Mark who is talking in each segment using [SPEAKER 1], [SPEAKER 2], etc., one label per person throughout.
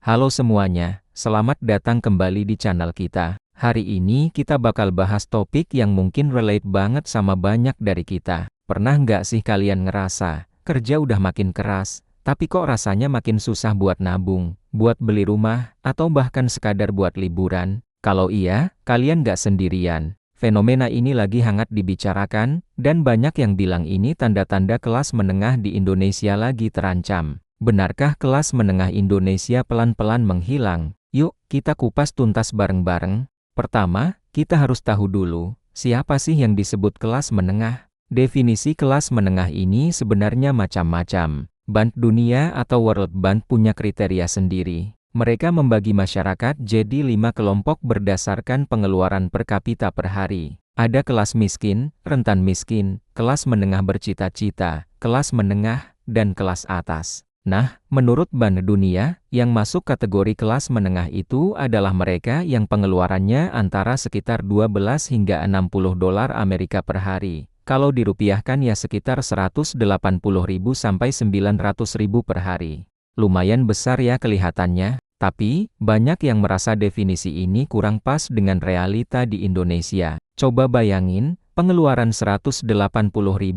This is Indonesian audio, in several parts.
[SPEAKER 1] Halo semuanya, selamat datang kembali di channel kita. Hari ini kita bakal bahas topik yang mungkin relate banget sama banyak dari kita. Pernah nggak sih kalian ngerasa, kerja udah makin keras, tapi kok rasanya makin susah buat nabung, buat beli rumah, atau bahkan sekadar buat liburan? Kalau iya, kalian nggak sendirian. Fenomena ini lagi hangat dibicarakan, dan banyak yang bilang ini tanda-tanda kelas menengah di Indonesia lagi terancam. Benarkah kelas menengah Indonesia pelan-pelan menghilang? Yuk, kita kupas tuntas bareng-bareng. Pertama, kita harus tahu dulu, siapa sih yang disebut kelas menengah? Definisi kelas menengah ini sebenarnya macam-macam. Bank Dunia atau World Bank punya kriteria sendiri. Mereka membagi masyarakat jadi 5 kelompok berdasarkan pengeluaran per kapita per hari. Ada kelas miskin, rentan miskin, kelas menengah bercita-cita, kelas menengah, dan kelas atas. Nah, menurut Bank Dunia, yang masuk kategori kelas menengah itu adalah mereka yang pengeluarannya antara sekitar 12 hingga 60 dolar Amerika per hari. Kalau dirupiahkan ya sekitar 180.000 sampai 900.000 per hari. Lumayan besar ya kelihatannya, tapi banyak yang merasa definisi ini kurang pas dengan realita di Indonesia. Coba bayangin, pengeluaran 180.000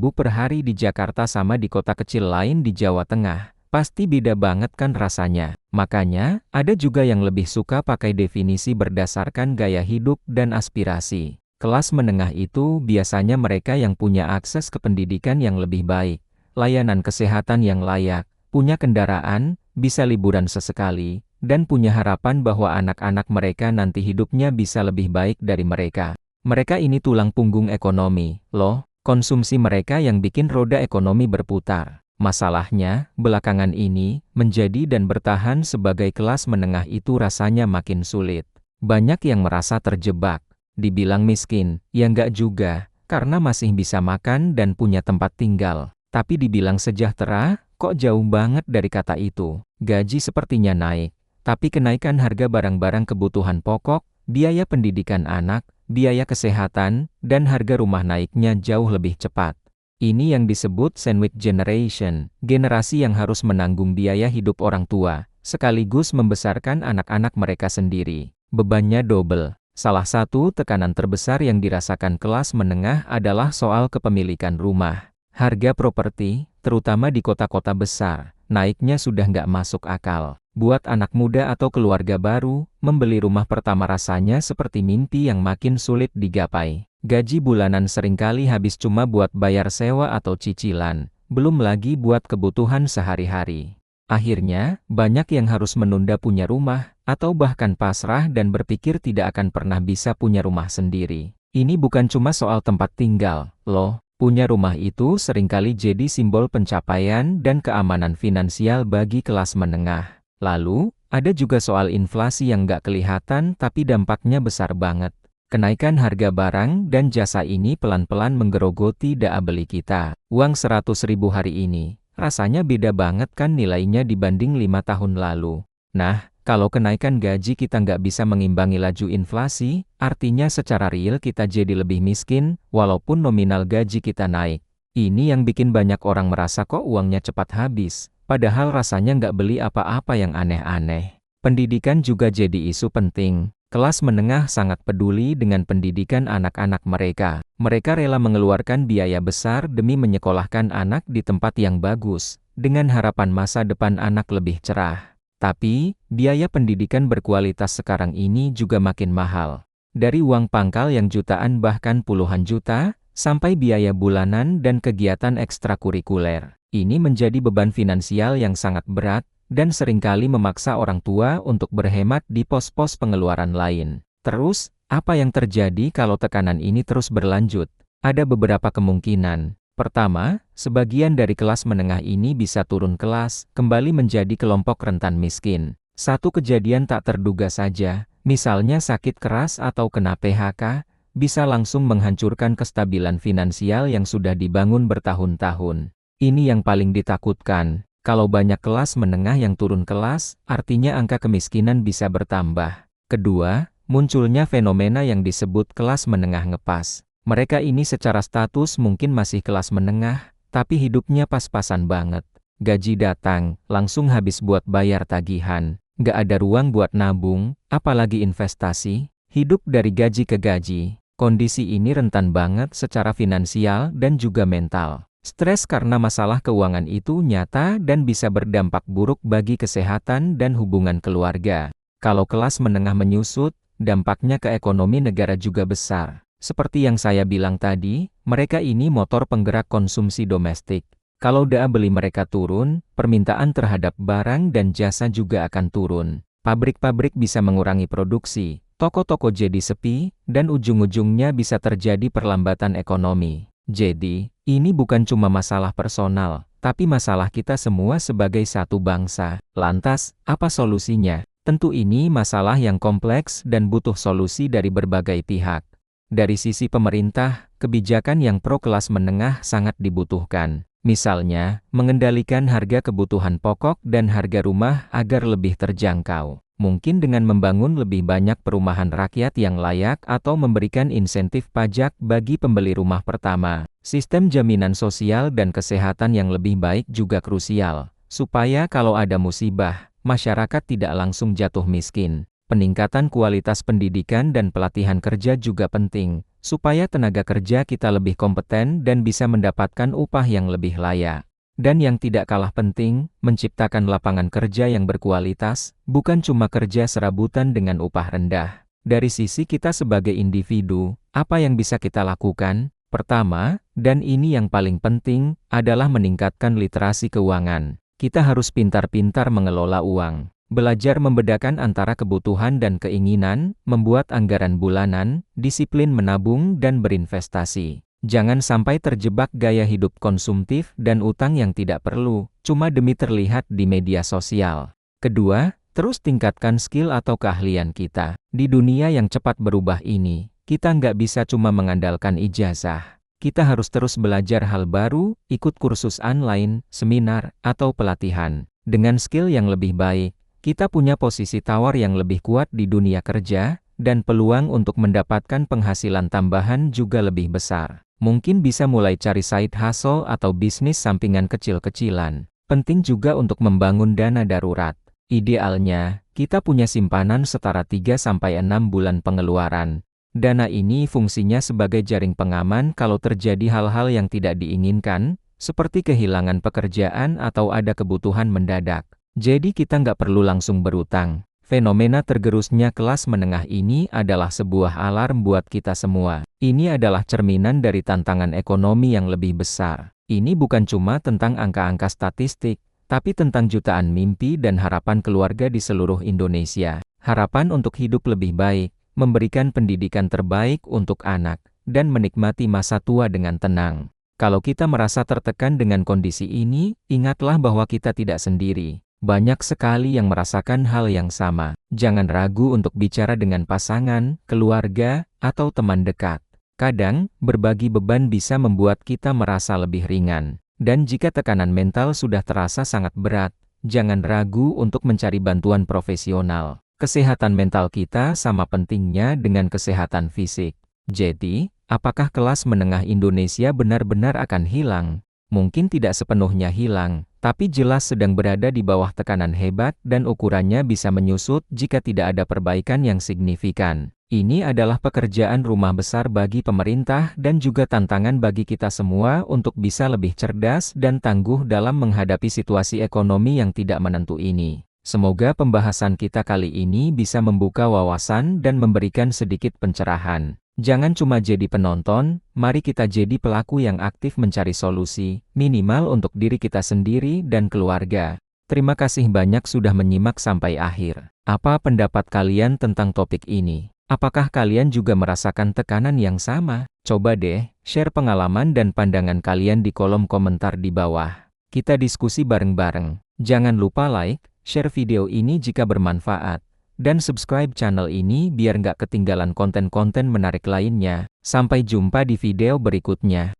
[SPEAKER 1] per hari di Jakarta sama di kota kecil lain di Jawa Tengah. Pasti beda banget kan rasanya. Makanya, ada juga yang lebih suka pakai definisi berdasarkan gaya hidup dan aspirasi. Kelas menengah itu biasanya mereka yang punya akses ke pendidikan yang lebih baik, layanan kesehatan yang layak, punya kendaraan, bisa liburan sesekali, dan punya harapan bahwa anak-anak mereka nanti hidupnya bisa lebih baik dari mereka. Mereka ini tulang punggung ekonomi, loh, konsumsi mereka yang bikin roda ekonomi berputar. Masalahnya, belakangan ini, menjadi dan bertahan sebagai kelas menengah itu rasanya makin sulit. Banyak yang merasa terjebak. Dibilang miskin, ya enggak juga, karena masih bisa makan dan punya tempat tinggal. Tapi dibilang sejahtera, kok jauh banget dari kata itu. Gaji sepertinya naik, tapi kenaikan harga barang-barang kebutuhan pokok, biaya pendidikan anak, biaya kesehatan, dan harga rumah naiknya jauh lebih cepat. Ini yang disebut sandwich generation, generasi yang harus menanggung biaya hidup orang tua, sekaligus membesarkan anak-anak mereka sendiri. Bebannya double. Salah satu tekanan terbesar yang dirasakan kelas menengah adalah soal kepemilikan rumah. Harga properti, terutama di kota-kota besar, naiknya sudah nggak masuk akal. Buat anak muda atau keluarga baru, membeli rumah pertama rasanya seperti mimpi yang makin sulit digapai. Gaji bulanan seringkali habis cuma buat bayar sewa atau cicilan, belum lagi buat kebutuhan sehari-hari. Akhirnya, banyak yang harus menunda punya rumah, atau bahkan pasrah dan berpikir tidak akan pernah bisa punya rumah sendiri. Ini bukan cuma soal tempat tinggal, loh. Punya rumah itu seringkali jadi simbol pencapaian dan keamanan finansial bagi kelas menengah. Lalu, ada juga soal inflasi yang nggak kelihatan tapi dampaknya besar banget. Kenaikan harga barang dan jasa ini pelan-pelan menggerogoti daya beli kita. Uang 100.000 hari ini, rasanya beda banget kan nilainya dibanding 5 tahun lalu. Nah, kalau kenaikan gaji kita nggak bisa mengimbangi laju inflasi, artinya secara real kita jadi lebih miskin, walaupun nominal gaji kita naik. Ini yang bikin banyak orang merasa kok uangnya cepat habis, padahal rasanya nggak beli apa-apa yang aneh-aneh. Pendidikan juga jadi isu penting. Kelas menengah sangat peduli dengan pendidikan anak-anak mereka. Mereka rela mengeluarkan biaya besar demi menyekolahkan anak di tempat yang bagus, dengan harapan masa depan anak lebih cerah. Tapi, biaya pendidikan berkualitas sekarang ini juga makin mahal. Dari uang pangkal yang jutaan bahkan puluhan juta, sampai biaya bulanan dan kegiatan ekstrakurikuler. Ini menjadi beban finansial yang sangat berat, dan seringkali memaksa orang tua untuk berhemat di pos-pos pengeluaran lain. Terus, apa yang terjadi kalau tekanan ini terus berlanjut? Ada beberapa kemungkinan. Pertama, sebagian dari kelas menengah ini bisa turun kelas, kembali menjadi kelompok rentan miskin. Satu kejadian tak terduga saja, misalnya sakit keras atau kena PHK, bisa langsung menghancurkan kestabilan finansial yang sudah dibangun bertahun-tahun. Ini yang paling ditakutkan. Kalau banyak kelas menengah yang turun kelas, artinya angka kemiskinan bisa bertambah. Kedua, munculnya fenomena yang disebut kelas menengah ngepas. Mereka ini secara status mungkin masih kelas menengah, tapi hidupnya pas-pasan banget. Gaji datang, langsung habis buat bayar tagihan. Nggak ada ruang buat nabung, apalagi investasi, hidup dari gaji ke gaji. Kondisi ini rentan banget secara finansial dan juga mental. Stres karena masalah keuangan itu nyata dan bisa berdampak buruk bagi kesehatan dan hubungan keluarga. Kalau kelas menengah menyusut, dampaknya ke ekonomi negara juga besar. Seperti yang saya bilang tadi, mereka ini motor penggerak konsumsi domestik. Kalau daya beli mereka turun, permintaan terhadap barang dan jasa juga akan turun. Pabrik-pabrik bisa mengurangi produksi, toko-toko jadi sepi, dan ujung-ujungnya bisa terjadi perlambatan ekonomi. Jadi, ini bukan cuma masalah personal, tapi masalah kita semua sebagai satu bangsa. Lantas, apa solusinya? Tentu ini masalah yang kompleks dan butuh solusi dari berbagai pihak. Dari sisi pemerintah, kebijakan yang pro kelas menengah sangat dibutuhkan. Misalnya, mengendalikan harga kebutuhan pokok dan harga rumah agar lebih terjangkau. Mungkin dengan membangun lebih banyak perumahan rakyat yang layak atau memberikan insentif pajak bagi pembeli rumah pertama. Sistem jaminan sosial dan kesehatan yang lebih baik juga krusial, supaya kalau ada musibah, masyarakat tidak langsung jatuh miskin. Peningkatan kualitas pendidikan dan pelatihan kerja juga penting, supaya tenaga kerja kita lebih kompeten dan bisa mendapatkan upah yang lebih layak. Dan yang tidak kalah penting, menciptakan lapangan kerja yang berkualitas, bukan cuma kerja serabutan dengan upah rendah. Dari sisi kita sebagai individu, apa yang bisa kita lakukan? Pertama, dan ini yang paling penting, adalah meningkatkan literasi keuangan. Kita harus pintar-pintar mengelola uang. Belajar membedakan antara kebutuhan dan keinginan, membuat anggaran bulanan, disiplin menabung dan berinvestasi. Jangan sampai terjebak gaya hidup konsumtif dan utang yang tidak perlu, cuma demi terlihat di media sosial. Kedua, terus tingkatkan skill atau keahlian kita. Di dunia yang cepat berubah ini, kita nggak bisa cuma mengandalkan ijazah. Kita harus terus belajar hal baru, ikut kursus online, seminar, atau pelatihan. Dengan skill yang lebih baik, kita punya posisi tawar yang lebih kuat di dunia kerja, dan peluang untuk mendapatkan penghasilan tambahan juga lebih besar. Mungkin bisa mulai cari side hustle atau bisnis sampingan kecil-kecilan. Penting juga untuk membangun dana darurat. Idealnya, kita punya simpanan setara 3-6 bulan pengeluaran. Dana ini fungsinya sebagai jaring pengaman kalau terjadi hal-hal yang tidak diinginkan, seperti kehilangan pekerjaan atau ada kebutuhan mendadak. Jadi kita nggak perlu langsung berutang. Fenomena tergerusnya kelas menengah ini adalah sebuah alarm buat kita semua. Ini adalah cerminan dari tantangan ekonomi yang lebih besar. Ini bukan cuma tentang angka-angka statistik, tapi tentang jutaan mimpi dan harapan keluarga di seluruh Indonesia. Harapan untuk hidup lebih baik, memberikan pendidikan terbaik untuk anak, dan menikmati masa tua dengan tenang. Kalau kita merasa tertekan dengan kondisi ini, ingatlah bahwa kita tidak sendiri. Banyak sekali yang merasakan hal yang sama. Jangan ragu untuk bicara dengan pasangan, keluarga, atau teman dekat. Kadang, berbagi beban bisa membuat kita merasa lebih ringan. Dan jika tekanan mental sudah terasa sangat berat, jangan ragu untuk mencari bantuan profesional. Kesehatan mental kita sama pentingnya dengan kesehatan fisik. Jadi, apakah kelas menengah Indonesia benar-benar akan hilang? Mungkin tidak sepenuhnya hilang, tapi jelas sedang berada di bawah tekanan hebat dan ukurannya bisa menyusut jika tidak ada perbaikan yang signifikan. Ini adalah pekerjaan rumah besar bagi pemerintah dan juga tantangan bagi kita semua untuk bisa lebih cerdas dan tangguh dalam menghadapi situasi ekonomi yang tidak menentu ini. Semoga pembahasan kita kali ini bisa membuka wawasan dan memberikan sedikit pencerahan. Jangan cuma jadi penonton, mari kita jadi pelaku yang aktif mencari solusi, minimal untuk diri kita sendiri dan keluarga. Terima kasih banyak sudah menyimak sampai akhir. Apa pendapat kalian tentang topik ini? Apakah kalian juga merasakan tekanan yang sama? Coba deh, share pengalaman dan pandangan kalian di kolom komentar di bawah. Kita diskusi bareng-bareng. Jangan lupa like, share video ini jika bermanfaat. Dan subscribe channel ini biar nggak ketinggalan konten-konten menarik lainnya. Sampai jumpa di video berikutnya.